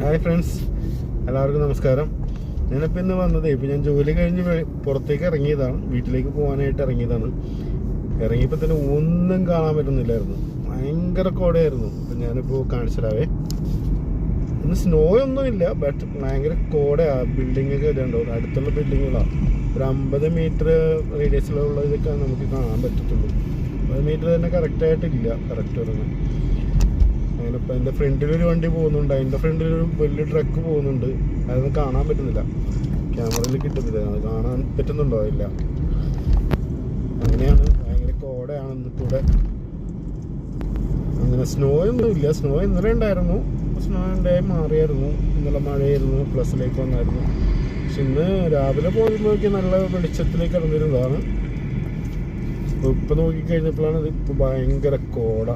Hi friends, എല്ലാവർക്കും നമസ്കാരം. ഞാനിപ്പോൾ ഇന്ന് വന്നത് ഞാൻ ജോലി കഴിഞ്ഞ് പുറത്തേക്ക് ഇറങ്ങിയതാണ്, വീട്ടിലേക്ക് പോകാനായിട്ട് ഇറങ്ങിയതാണ്. ഇറങ്ങിയപ്പോൾ തന്നെ ഒന്നും കാണാൻ പറ്റുന്നില്ലായിരുന്നു, ഭയങ്കര കോടയായിരുന്നു. അപ്പം ഞാനിപ്പോൾ കാണിച്ചിടാവേ. ഇന്ന് സ്നോ ഒന്നുമില്ല, ബട്ട് ഭയങ്കര കോടയാണ്. ബിൽഡിങ്ങൊക്കെ ഇതുണ്ടോ, അടുത്തുള്ള ബിൽഡിങ്ങുകളാണ്. ഒരു 50 മീറ്റർ റേഡിയസിലുള്ള ഇതൊക്കെ നമുക്ക് കാണാൻ പറ്റത്തുള്ളൂ. 50 മീറ്റർ തന്നെ കറക്റ്റായിട്ടില്ല, കറക്റ്റ് പറഞ്ഞാൽ. അങ്ങനെ ഇപ്പം എൻ്റെ ഫ്രണ്ടിലൊരു വണ്ടി പോകുന്നുണ്ട്, അതിൻ്റെ ഫ്രണ്ടിലൊരു വലിയ ട്രക്ക് പോകുന്നുണ്ട്. അതൊന്നും കാണാൻ പറ്റുന്നില്ല, ക്യാമറയിൽ കിട്ടുന്നില്ല. അത് കാണാൻ പറ്റുന്നുണ്ടോ? ഇല്ല. അങ്ങനെയാണ്, ഭയങ്കര കോടയാണ് ഇന്നിപ്പോൾ. അങ്ങനെ സ്നോ ഒന്നും ഇല്ല. സ്നോ ഇന്നലെ ഉണ്ടായിരുന്നു, സ്നോ ഉണ്ടായി മാറിയായിരുന്നു. ഇന്നലെ മഴയായിരുന്നു, പ്ലസിലേക്ക് വന്നായിരുന്നു. പക്ഷെ ഇന്ന് രാവിലെ പോകുമ്പോഴേക്കും നല്ല വെളിച്ചത്തിലേക്ക് ഇറങ്ങിയിരുന്നതാണ്. ഇപ്പം നോക്കിക്കഴിഞ്ഞപ്പോഴാണ് ഇത് ഇപ്പോൾ ഭയങ്കര കോട.